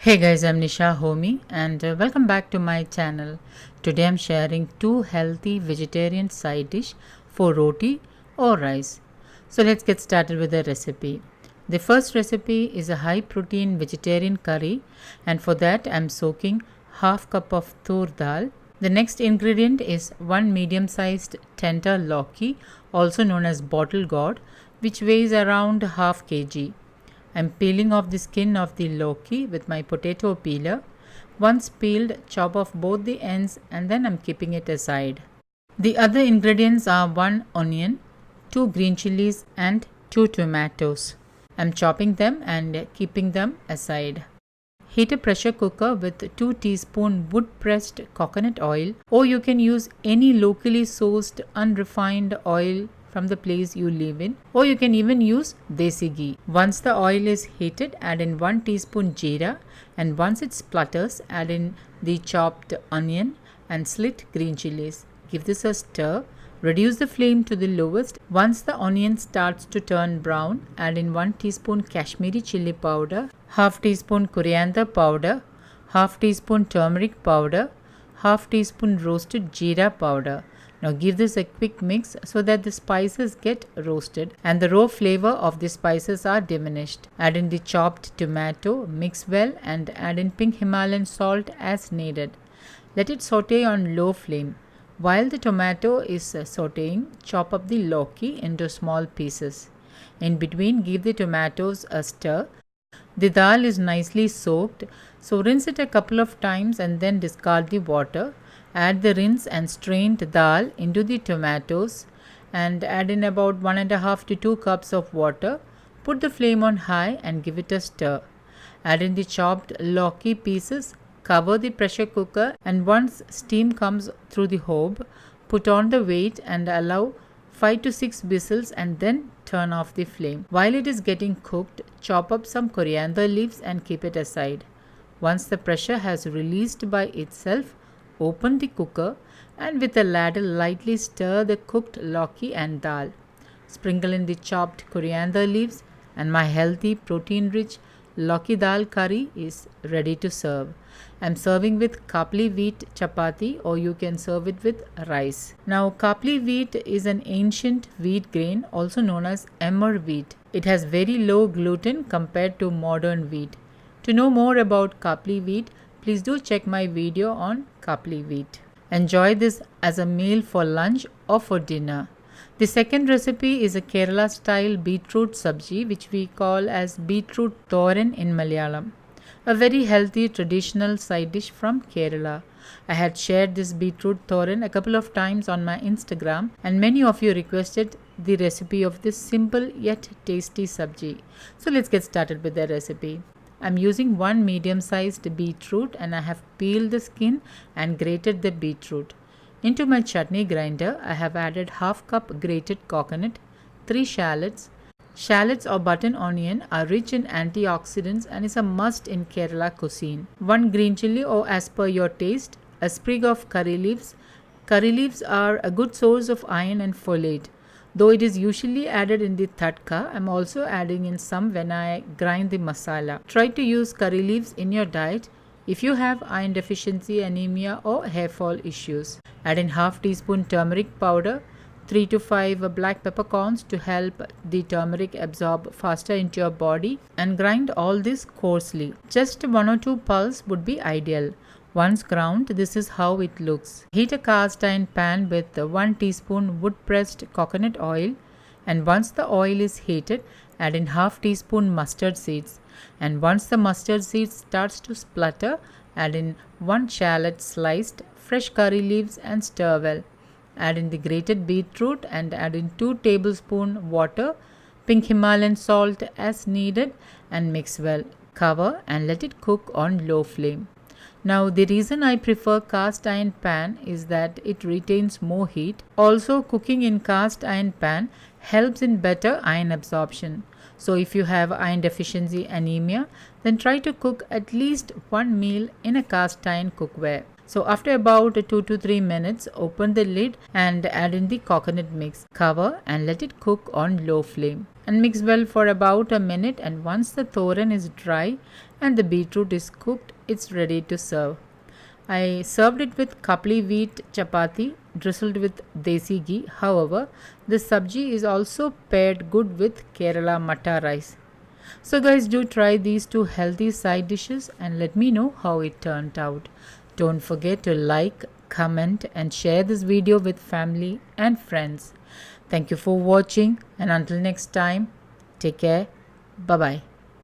Hey guys, I'm Nisha Homi and welcome back to my channel. Today I'm sharing two healthy vegetarian side dish for roti or rice. So let's get started with the recipe. The first recipe is a high protein vegetarian curry, and for that I'm soaking half cup of tur dal. The next ingredient is one medium sized tender lauki, also known as bottle gourd, which weighs around half kg. I'm peeling off the skin of the lauki with my potato peeler. Once peeled, chop off both the ends and then I'm keeping it aside. The other ingredients are 1 onion, 2 green chilies and 2 tomatoes. I'm chopping them and keeping them aside. Heat a pressure cooker with 2 teaspoon wood pressed coconut oil, or you can use any locally sourced unrefined oil from the place you live in, or you can even use desi ghee. Once the oil is heated, add in 1 teaspoon jeera, and once it splutters, add in the chopped onion and slit green chilies. Give this a stir. Reduce the flame to the lowest. Once the onion starts to turn brown, add in 1 teaspoon Kashmiri chili powder, half teaspoon coriander powder, half teaspoon turmeric powder, half teaspoon roasted jeera powder. Now give this a quick mix so that the spices get roasted and the raw flavor of the spices are diminished. Add in the chopped tomato, mix well and add in pink Himalayan salt as needed. Let it saute on low flame. While the tomato is sauteing, chop up the lauki into small pieces. In between, give the tomatoes a stir. The dal is nicely soaked, so rinse it a couple of times and then discard the water. Add the rinsed and strained dal into the tomatoes and add in about 1.5 to 2 cups of water. Put the flame on high and give it a stir. Add in the chopped lauki pieces. Cover the pressure cooker and once steam comes through the hob, put on the weight and allow 5 to 6 whistles and then turn off the flame. While it is getting cooked, chop up some coriander leaves and keep it aside. Once the pressure has released by itself, open the cooker and with a ladle lightly stir the cooked lauki and dal. Sprinkle in the chopped coriander leaves and my healthy protein-rich lauki dal curry is ready to serve. I'm serving with kapli wheat chapati, or you can serve it with rice. Now kapli wheat is an ancient wheat grain also known as emmer wheat. It has very low gluten compared to modern wheat. To know more about kapli wheat, please do check my video on kapli wheat. Enjoy this as a meal for lunch or for dinner. The second recipe is a Kerala style beetroot sabji, which we call as beetroot thoran in Malayalam. A very healthy traditional side dish from Kerala. I had shared this beetroot thoran a couple of times on my Instagram and many of you requested the recipe of this simple yet tasty sabji. So let's get started with the recipe. I'm using one medium sized beetroot and I have peeled the skin and grated the beetroot. Into my chutney grinder, I have added half cup grated coconut, 3 shallots. Shallots or button onion are rich in antioxidants and is a must in Kerala cuisine. 1 green chili or as per your taste, a sprig of curry leaves. Curry leaves are a good source of iron and folate. Though it is usually added in the tadka, I am also adding in some when I grind the masala. Try to use curry leaves in your diet if you have iron deficiency, anemia or hair fall issues. Add in half teaspoon turmeric powder, 3 to 5 black peppercorns to help the turmeric absorb faster into your body, and grind all this coarsely. Just 1 or 2 pulses would be ideal. Once ground, this is how it looks. Heat a cast iron pan with 1 teaspoon wood pressed coconut oil, and once the oil is heated, add in half teaspoon mustard seeds, and once the mustard seeds starts to splutter, add in 1 shallot sliced, fresh curry leaves and stir well. Add in the grated beetroot and add in 2 tablespoons water, pink Himalayan salt as needed and mix well. Cover and let it cook on low flame. Now the reason I prefer cast iron pan is that it retains more heat. Also, cooking in cast iron pan helps in better iron absorption. So if you have iron deficiency anemia, then try to cook at least one meal in a cast iron cookware. So after about 2 to 3 minutes, open the lid and add in the coconut mix. Cover and let it cook on low flame. And mix well for about a minute, and once the thoran is dry, and the beetroot is cooked, it's ready to serve. I served it with kapli wheat chapati drizzled with desi ghee. However, this sabji is also paired good with Kerala matta rice. So, guys, do try these two healthy side dishes and let me know how it turned out. Don't forget to like, comment, and share this video with family and friends. Thank you for watching, and until next time, take care. Bye bye.